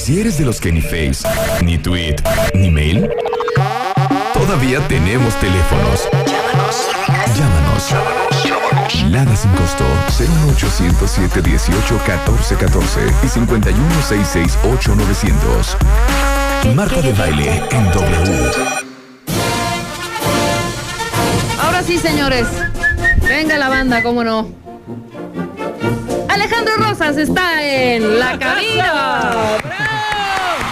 Si eres de los que ni Face, ni Tweet, ni Mail, todavía tenemos teléfonos. Llámanos. Lada sin costo 01807 18 14 14 y 5166 900. Marta de Baile en W. Ahora sí, señores. Venga la banda, cómo no. Alejandro Rosas está en la cabina.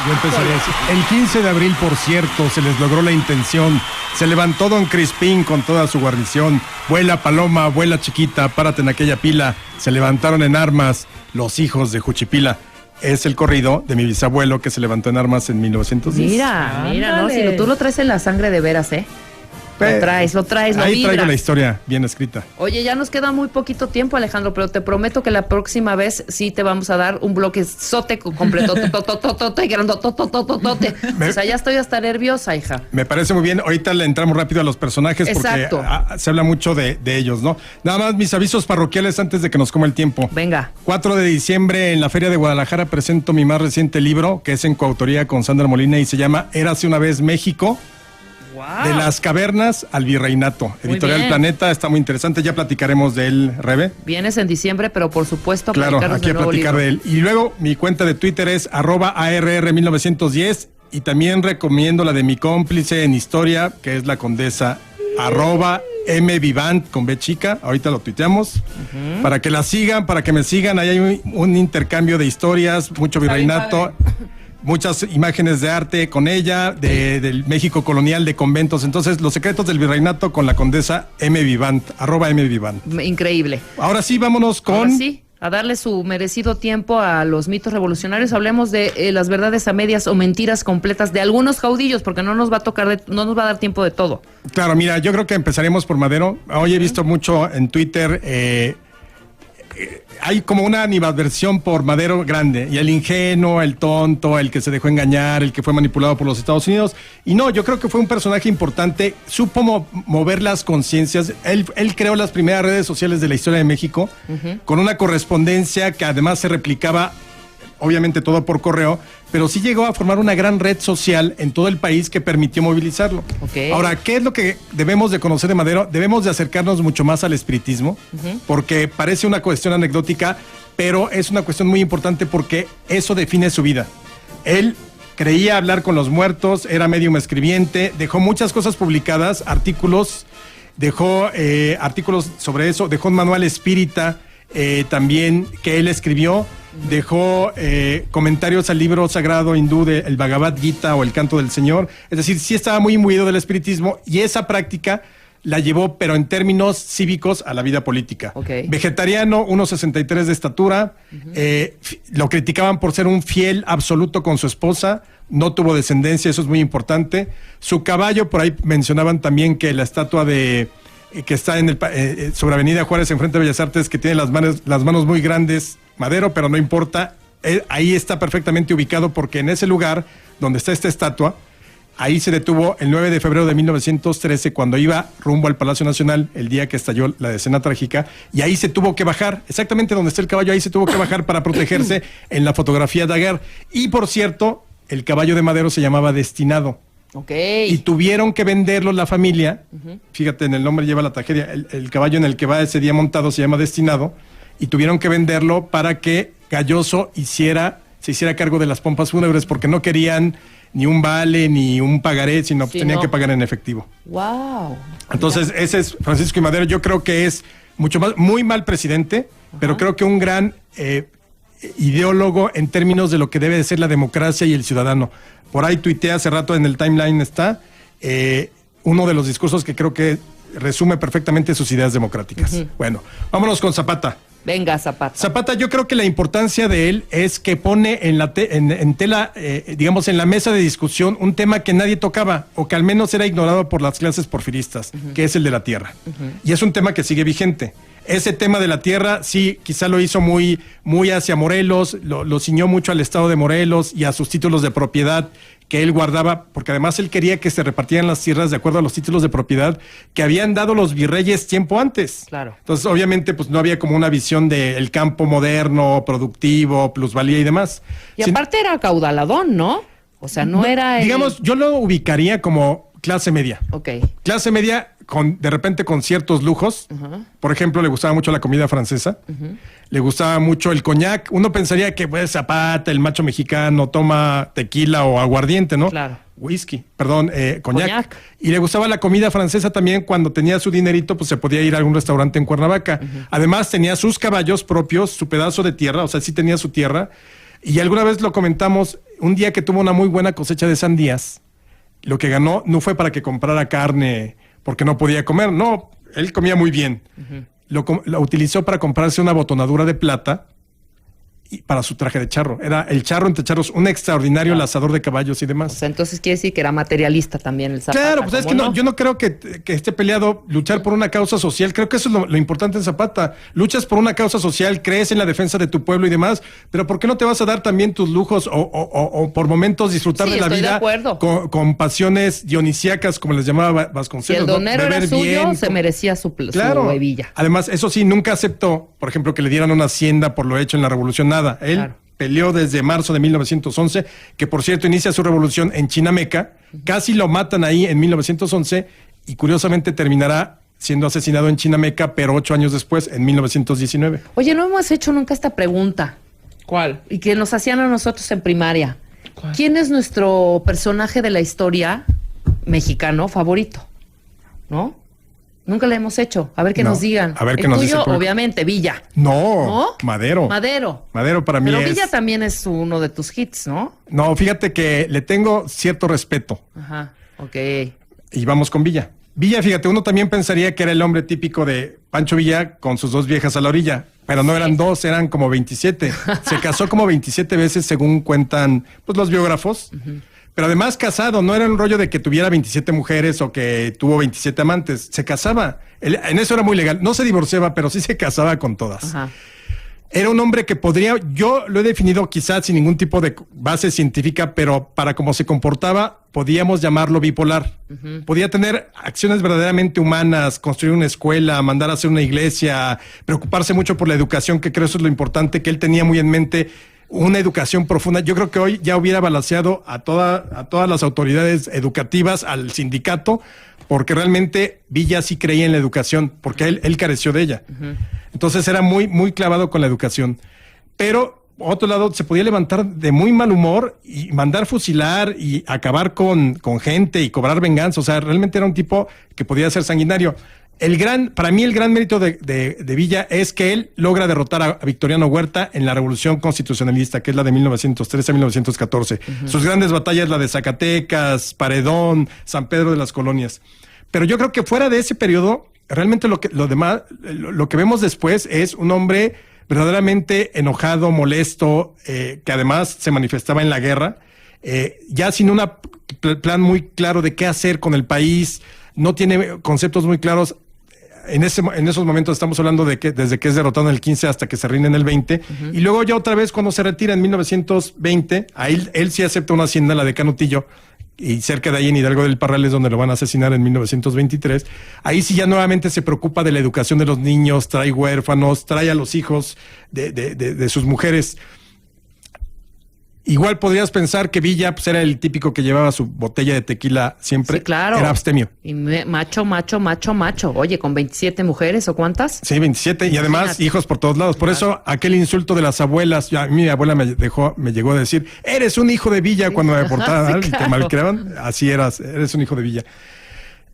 Yo empezaría a decir, el 15 de abril, por cierto, se les logró la intención. Se levantó Don Crispín con toda su guarnición. Vuela Paloma, vuela chiquita, párate en aquella pila. Se levantaron en armas los hijos de Juchipila. Es el corrido de mi bisabuelo que se levantó en armas en 1910. Mira, no, si tú lo traes en la sangre de veras, ¿eh? Lo traes, lo ahí vibra. traigo la historia bien escrita. Oye, ya nos queda muy poquito tiempo, Alejandro, pero te prometo que la próxima vez sí te vamos a dar un bloque sote completo, y grandototototote. O sea, ya estoy hasta nerviosa, hija. Me parece muy bien. Ahorita le entramos rápido a los personajes. Exacto. Porque se habla mucho de ellos, ¿no? Nada más mis avisos parroquiales antes de que nos coma el tiempo. Venga. 4 de diciembre en la Feria de Guadalajara presento mi más reciente libro, que es en coautoría con Sandra Molina y se llama Érase una vez México. Wow. De las cavernas al virreinato. Editorial Planeta, está muy interesante, ya platicaremos de él, Rebe. Vienes en diciembre, pero por supuesto claro, aquí a platicar de él. Y luego mi cuenta de Twitter es @ARR1910 y también recomiendo la de mi cómplice en historia, que es la condesa @MVivant con B chica, ahorita lo tuiteamos, para que la sigan, para que me sigan, ahí hay un intercambio de historias, mucho virreinato. Muchas imágenes de arte con ella, del México colonial, de conventos. Entonces, los secretos del virreinato con la condesa @MVivant. Increíble. Ahora sí, vámonos con... Ahora sí, a darle su merecido tiempo a los mitos revolucionarios. Hablemos de las verdades a medias o mentiras completas de algunos caudillos, porque no nos va a tocar, no nos va a dar tiempo de todo. Claro, mira, yo creo que empezaremos por Madero. Hoy he visto mucho en Twitter... hay como una animadversión por Madero grande, y el ingenuo, el tonto, el que se dejó engañar, el que fue manipulado por los Estados Unidos. Y no, yo creo que fue un personaje importante, supo mover las conciencias. Él creó las primeras redes sociales de la historia de México, con una correspondencia que además se replicaba, obviamente todo por correo, pero sí llegó a formar una gran red social en todo el país que permitió movilizarlo. Okay. Ahora, ¿qué es lo que debemos de conocer de Madero? Debemos de acercarnos mucho más al espiritismo, porque parece una cuestión anecdótica, pero es una cuestión muy importante porque eso define su vida. Él creía hablar con los muertos, era médium escribiente, dejó muchas cosas publicadas, artículos, dejó artículos sobre eso, dejó un manual espírita también que él escribió. Dejó comentarios al libro sagrado hindú de el Bhagavad Gita o el Canto del Señor. Es decir, sí estaba muy imbuido del espiritismo y esa práctica la llevó, pero en términos cívicos, a la vida política. Okay. Vegetariano, 1,63 de estatura. Lo criticaban por ser un fiel absoluto con su esposa. No tuvo descendencia, eso es muy importante. Su caballo, por ahí mencionaban también que la estatua que está en sobre Avenida Juárez, enfrente de Bellas Artes, que tiene las manos muy grandes, Madero, pero no importa, ahí está perfectamente ubicado porque en ese lugar donde está esta estatua, ahí se detuvo el 9 de febrero de 1913 cuando iba rumbo al Palacio Nacional, el día que estalló la escena trágica, y ahí se tuvo que bajar, exactamente donde está el caballo, ahí se tuvo que bajar para protegerse en la fotografía Daguerre. Y por cierto, el caballo de Madero se llamaba Destinado. Okay. Y tuvieron que venderlo la familia, fíjate, en el nombre lleva la tragedia, el caballo en el que va ese día montado se llama Destinado, y tuvieron que venderlo para que Galloso se hiciera cargo de las pompas fúnebres, porque no querían ni un vale ni un pagaré, sino tenían que pagar en efectivo. Wow. Entonces, ese es Francisco I. Madero. Yo creo que es muy mal presidente, pero creo que un gran ideólogo en términos de lo que debe de ser la democracia y el ciudadano. Por ahí tuiteé hace rato, en el timeline está uno de los discursos que creo que resume perfectamente sus ideas democráticas. Bueno, vámonos con Zapata. Venga, Zapata. Zapata, yo creo que la importancia de él es que pone en tela, digamos, en la mesa de discusión un tema que nadie tocaba, o que al menos era ignorado por las clases porfiristas, que es el de la tierra. Y es un tema que sigue vigente. ese tema de la tierra, sí, quizá lo hizo muy hacia Morelos, lo ciñó mucho al estado de Morelos y a sus títulos de propiedad que él guardaba, porque además él quería que se repartieran las tierras de acuerdo a los títulos de propiedad que habían dado los virreyes tiempo antes. Claro. Entonces, obviamente, pues no había como una visión del campo moderno, productivo, plusvalía y demás. Y aparte era acaudaladón, ¿no? O sea, no era... Digamos, yo lo ubicaría como clase media. Ok. Clase media, de repente con ciertos lujos. Por ejemplo, le gustaba mucho la comida francesa. Le gustaba mucho el coñac. Uno pensaría que, pues, Zapata, el macho mexicano, toma tequila o aguardiente, ¿no? Claro. Whisky, perdón, coñac. Y le gustaba la comida francesa también. Cuando tenía su dinerito, pues se podía ir a algún restaurante en Cuernavaca. Además, tenía sus caballos propios, su pedazo de tierra, o sea, sí tenía su tierra. Y alguna vez lo comentamos, un día que tuvo una muy buena cosecha de sandías, lo que ganó no fue para que comprara carne porque no podía comer, no, él comía muy bien. Lo utilizó para comprarse una botonadura de plata y para su traje de charro. Era el charro entre charros, un extraordinario lazador de caballos y demás. O sea, entonces quiere decir que era materialista también el Zapata. Claro, pues es que no, yo no creo que esté peleado luchar por una causa social. Creo que eso es lo importante en Zapata. Luchas por una causa social, crees en la defensa de tu pueblo y demás, pero ¿por qué no te vas a dar también tus lujos o por momentos disfrutar de la vida con pasiones dionisíacas, como les llamaba Vasconcelos? Si el donero era suyo, se merecía su hebilla. Además, eso sí, nunca aceptó, por ejemplo, que le dieran una hacienda por lo hecho en la revolución. Nada. Él peleó desde marzo de 1911, que por cierto inicia su revolución en Chinameca, casi lo matan ahí en 1911 y curiosamente terminará siendo asesinado en Chinameca, pero 8 años después, en 1919. Oye, no hemos hecho nunca esta pregunta. ¿Cuál? Y que nos hacían a nosotros en primaria. ¿Cuál? ¿Quién es nuestro personaje de la historia mexicano favorito? ¿No? Nunca le hemos hecho. A ver que nos digan. A ver qué el nos tuyo, dicen. obviamente, Villa. No, Madero. Madero para mí Pero es... Villa también es uno de tus hits, ¿no? No, fíjate que le tengo cierto respeto. Ajá, ok. Y vamos con Villa. Villa, fíjate, uno también pensaría que era el hombre típico de Pancho Villa con sus 2 viejas a la orilla, pero no eran 2, eran como 27. Se casó como 27 veces según cuentan pues, los biógrafos. Pero además casado, no era un rollo de que tuviera 27 mujeres o que tuvo 27 amantes. Se casaba. En eso era muy legal. No se divorciaba, pero sí se casaba con todas. Ajá. Era un hombre que yo lo he definido quizás sin ningún tipo de base científica, pero para cómo se comportaba, podíamos llamarlo bipolar. Podía tener acciones verdaderamente humanas, construir una escuela, mandar a hacer una iglesia, preocuparse mucho por la educación, que creo eso es lo importante, que él tenía muy en mente una educación profunda. Yo creo que hoy ya hubiera balanceado a todas las autoridades educativas, al sindicato, porque realmente Villa sí creía en la educación, porque él careció de ella. Entonces era muy, muy clavado con la educación. Pero, por otro lado, se podía levantar de muy mal humor y mandar fusilar y acabar con gente y cobrar venganza. O sea, realmente era un tipo que podía ser sanguinario. Para mí el gran mérito de Villa es que él logra derrotar a Victoriano Huerta en la Revolución Constitucionalista, que es la de 1913 a 1914. Sus grandes batallas, la de Zacatecas, Paredón, San Pedro de las Colonias. Pero yo creo que fuera de ese periodo, realmente lo que vemos después es un hombre verdaderamente enojado, molesto, que además se manifestaba en la guerra, ya sin un plan muy claro de qué hacer con el país, no tiene conceptos muy claros. En esos momentos estamos hablando de que desde que es derrotado en el 15 hasta que se rinde en el 20, y luego ya otra vez cuando se retira en 1920, él sí acepta una hacienda, la de Canutillo, y cerca de ahí en Hidalgo del Parral es donde lo van a asesinar en 1923. Ahí sí ya nuevamente se preocupa de la educación de los niños, trae huérfanos, trae a los hijos de sus mujeres. Igual podrías pensar que Villa pues, era el típico que llevaba su botella de tequila siempre. Sí, claro. Era abstemio. Y macho. Oye, ¿con 27 mujeres o cuántas? Sí, 27. Y además hijos por todos lados. Por eso aquel insulto de las abuelas, mi abuela me llegó a decir, eres un hijo de Villa cuando me portaban y te malcriaban. Así eres un hijo de Villa.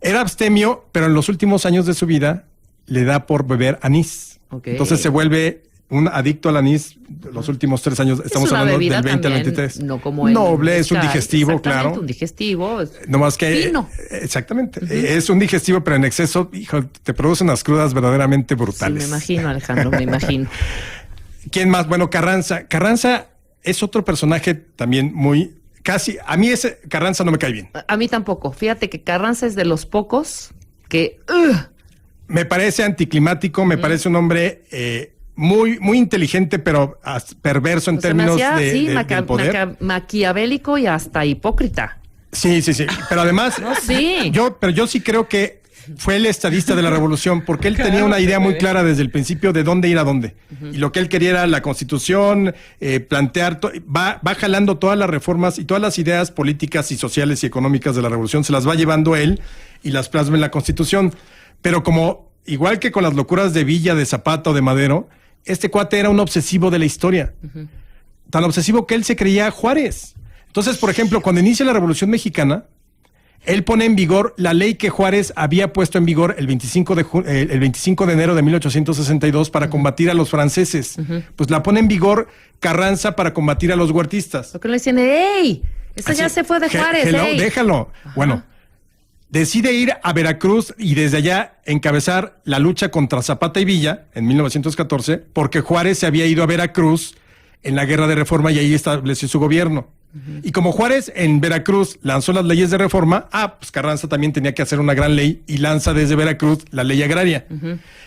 Era abstemio, pero en los últimos años de su vida le da por beber anís. Okay. Entonces se vuelve un adicto al anís los últimos 3 años. Estamos hablando del 20 al 23. No como noble, es un digestivo, claro. Un digestivo. No más que fino. Exactamente. Es un digestivo, pero en exceso, hijo, te produce unas crudas verdaderamente brutales. Sí, me imagino, Alejandro, me imagino. ¿Quién más? Bueno, Carranza. Carranza es otro personaje también muy... Casi, a mí ese Carranza no me cae bien. A mí tampoco. Fíjate que Carranza es de los pocos que Me parece anticlimático, me parece un hombre muy, muy inteligente, pero perverso en términos del poder. Maquiavélico y hasta hipócrita. Sí. Pero además, No, sí. yo sí creo que fue el estadista de la revolución, porque él tenía una idea muy clara desde el principio de dónde ir a dónde. Y lo que él quería era la Constitución, plantear, va jalando todas las reformas y todas las ideas políticas y sociales y económicas de la revolución, se las va llevando él y las plasma en la Constitución. Pero como, igual que con las locuras de Villa, de Zapata o de Madero, este cuate era un obsesivo de la historia. Tan obsesivo que él se creía Juárez. Entonces, por ejemplo, cuando inicia la Revolución Mexicana, él pone en vigor la ley que Juárez había puesto en vigor el 25 de enero de 1862 para combatir a los franceses. Pues la pone en vigor Carranza para combatir a los huertistas. Lo que le decían, ¡ey! Esa ya se fue de Juárez, ¡ey! Déjalo. Ajá. Bueno, decide ir a Veracruz y desde allá encabezar la lucha contra Zapata y Villa en 1914, porque Juárez se había ido a Veracruz en la Guerra de Reforma y ahí estableció su gobierno. Y como Juárez en Veracruz lanzó las leyes de reforma, pues Carranza también tenía que hacer una gran ley y lanza desde Veracruz la ley agraria.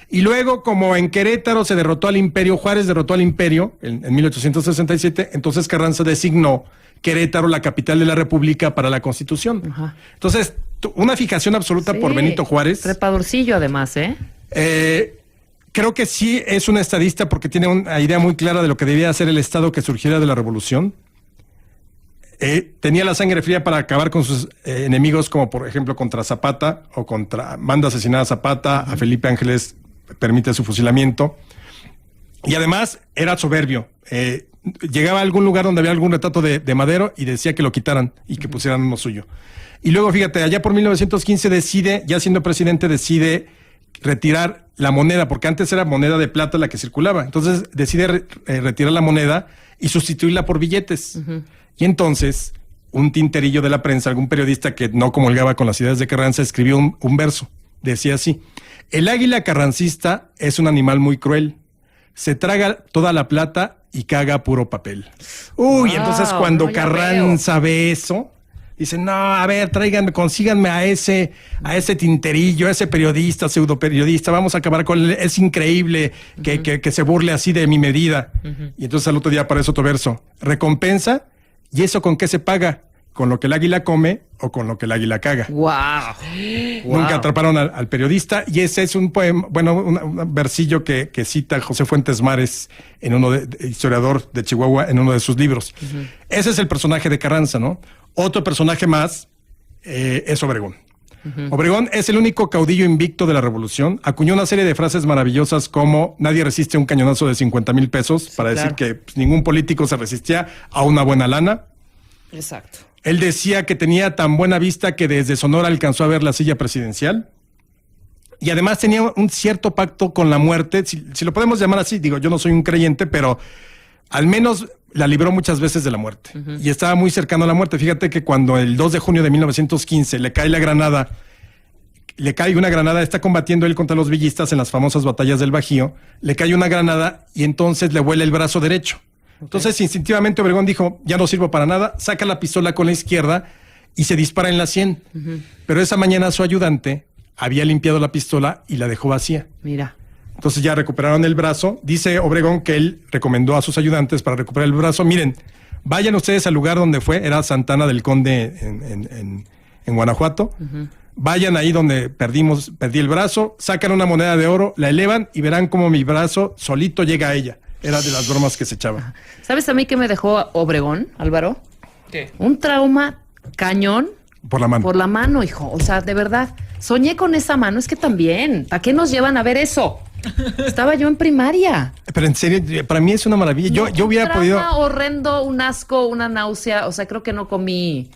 Y luego, como en Querétaro se derrotó al imperio, Juárez derrotó al imperio en 1867, entonces Carranza designó Querétaro la capital de la República para la Constitución. Entonces, una fijación absoluta por Benito Juárez. Trepadorcillo además, Creo que sí es un estadista porque tiene una idea muy clara de lo que debía hacer el Estado que surgiera de la Revolución. Tenía la sangre fría para acabar con sus enemigos, como por ejemplo contra Zapata, manda a asesinar a Zapata, a Felipe Ángeles permite su fusilamiento. Y además era soberbio. Llegaba a algún lugar donde había algún retrato de Madero y decía que lo quitaran y que pusieran uno suyo. Y luego, fíjate, allá por 1915 ya siendo presidente, decide retirar la moneda, porque antes era moneda de plata la que circulaba. Entonces decide retirar la moneda y sustituirla por billetes. Y entonces, un tinterillo de la prensa, algún periodista que no comulgaba con las ideas de Carranza, escribió un verso. Decía así: el águila carrancista es un animal muy cruel. Se traga toda la plata y caga puro papel. Entonces cuando Carranza ve eso, dice, no, a ver, consíganme a ese tinterillo, a ese periodista, pseudo periodista, vamos a acabar con él. Es increíble que se burle así de mi medida. Y entonces al otro día aparece otro verso: recompensa. ¿Y eso con qué se paga? ¿Con lo que el águila come o con lo que el águila caga? ¡Wow! Nunca atraparon al periodista, y ese es un poema, un versillo que cita José Fuentes Mares, historiador de Chihuahua, en uno de sus libros. Ese es el personaje de Carranza, ¿no? Otro personaje más es Obregón. Obregón es el único caudillo invicto de la revolución. Acuñó una serie de frases maravillosas como: nadie resiste un cañonazo de 50,000 pesos, para decir que ningún político se resistía a una buena lana. Exacto. Él decía que tenía tan buena vista que desde Sonora alcanzó a ver la silla presidencial. Y además tenía un cierto pacto con la muerte, si lo podemos llamar así. Digo, yo no soy un creyente, pero al menos la libró muchas veces de la muerte. Y estaba muy cercano a la muerte. Fíjate que cuando el 2 de junio de 1915 le cae una granada, está combatiendo él contra los villistas en las famosas batallas del Bajío, le cae una granada y entonces le vuela el brazo derecho. Entonces, instintivamente, Obregón dijo: ya no sirvo para nada, saca la pistola con la izquierda y se dispara en la sien. Pero esa mañana su ayudante había limpiado la pistola y la dejó vacía. Mira. Entonces ya recuperaron el brazo. Dice Obregón que él recomendó a sus ayudantes para recuperar el brazo: miren, vayan ustedes al lugar donde fue, era Santana del Conde en Guanajuato. Vayan ahí donde perdí el brazo, sacan una moneda de oro, la elevan y verán cómo mi brazo solito llega a ella. Era de las bromas que se echaba. ¿Sabes a mí qué me dejó Obregón, Álvaro? ¿Qué? Un trauma cañón. Por la mano. Por la mano, hijo. O sea, de verdad, soñé con esa mano. Es que también, ¿para qué nos llevan a ver eso? Estaba yo en primaria. Pero en serio, para mí es una maravilla. Yo hubiera podido... Un trauma horrendo, un asco, una náusea. O sea, creo que no comí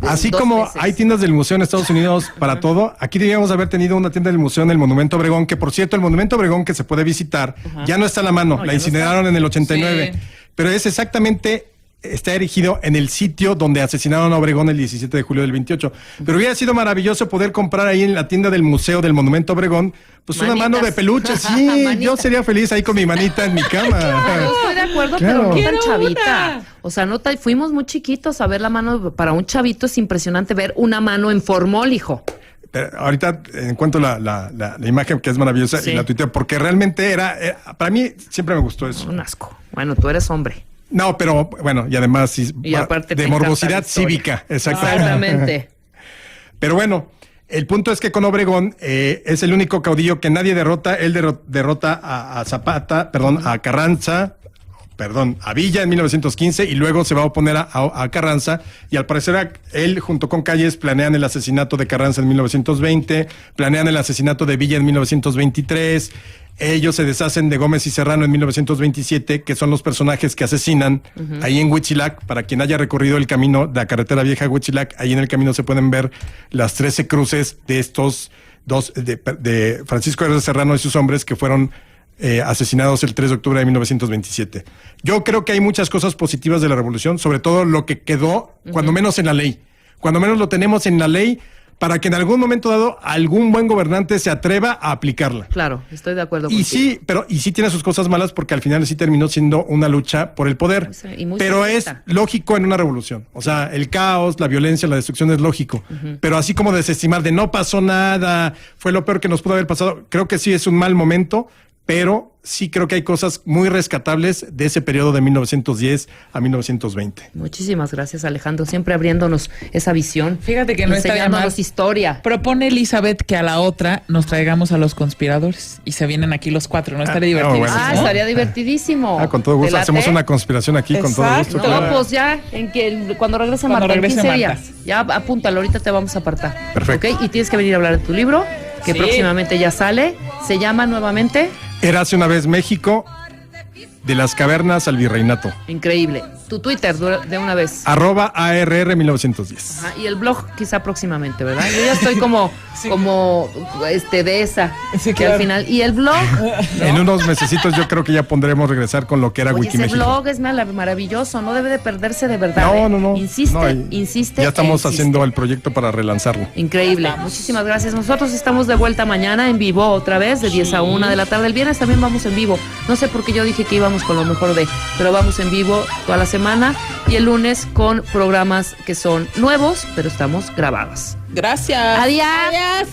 Así como meses. Hay tiendas del museo en Estados Unidos para todo, aquí debíamos haber tenido una tienda del museo en el Monumento Obregón, que por cierto, el Monumento Obregón que se puede visitar, ya no está a la mano, no, la incineraron en el 89, pero es exactamente... Está erigido en el sitio donde asesinaron a Obregón el 17 de julio del 28. Pero hubiera sido maravilloso poder comprar ahí en la tienda del Museo del Monumento Obregón, pues Manitas. Una mano de peluche. Sí, yo sería feliz ahí con mi manita en mi cama. Claro, estoy de acuerdo, pero no tan chavita. O sea, fuimos muy chiquitos a ver la mano. Para un chavito es impresionante ver una mano en formol, hijo. ahorita encuentro la imagen que es maravillosa y la tuiteo, porque realmente para mí siempre me gustó eso. Un asco. Bueno, tú eres hombre. No, pero bueno, y además y aparte de morbosidad cívica, exactamente. Pero bueno, el punto es que con Obregón es el único caudillo que nadie derrota. Él derrota a Carranza, a Villa en 1915 y luego se va a oponer a Carranza, y al parecer él junto con Calles planean el asesinato de Carranza en 1920, planean el asesinato de Villa en 1923, ellos se deshacen de Gómez y Serrano en 1927, que son los personajes que asesinan ahí en Huitzilac. Para quien haya recorrido el camino de la carretera vieja a Huitzilac, ahí en el camino se pueden ver las 13 cruces de estos dos, de Francisco Gómez Serrano y sus hombres que fueron asesinados el 3 de octubre de 1927. Yo creo que hay muchas cosas positivas de la revolución, sobre todo lo que quedó, cuando menos en la ley. Cuando menos lo tenemos en la ley, para que en algún momento dado algún buen gobernante se atreva a aplicarla. Claro, estoy de acuerdo contigo. Y sí tiene sus cosas malas, porque al final sí terminó siendo una lucha por el poder. Pero es lógico en una revolución. O sea, el caos, la violencia, la destrucción es lógico. Pero así como desestimar de no pasó nada, fue lo peor que nos pudo haber pasado, creo que sí es un mal momento, pero sí creo que hay cosas muy rescatables de ese periodo de 1910 a 1920. Muchísimas gracias, Alejandro, siempre abriéndonos esa visión. Fíjate que no estaría mal. Historia. Propone Elizabeth que a la otra nos traigamos a los conspiradores y se vienen aquí los 4, ¿no? Estaría divertidísimo. Bueno. Estaría divertidísimo. Con todo gusto, hacemos una conspiración aquí. Exacto. Con todo gusto. No, pues ya, cuando regrese Marta, en 15 días. Ya apúntalo, ahorita te vamos a apartar. Perfecto. ¿Okay? Y tienes que venir a hablar de tu libro, que próximamente ya sale. Se llama nuevamente... Érase una vez México, de las cavernas al virreinato. Increíble. Tu Twitter de una vez. @ARR1910. Ajá, y el blog quizá próximamente, ¿verdad? Yo ya estoy como de esa. Sí, que al final. Y el blog, ¿no? En unos mesecitos yo creo que ya pondremos regresar con lo que era Wikiméxico. Ese blog es maravilloso, no debe de perderse de verdad. No. Insiste. Ya estamos haciendo el proyecto para relanzarlo. Increíble. Muchísimas gracias. Nosotros estamos de vuelta mañana en vivo otra vez, de 10 a 1 de la tarde. El viernes también vamos en vivo. No sé por qué yo dije que íbamos con lo mejor pero vamos en vivo toda la semana, y el lunes con programas que son nuevos, pero estamos grabados. Gracias. Adiós.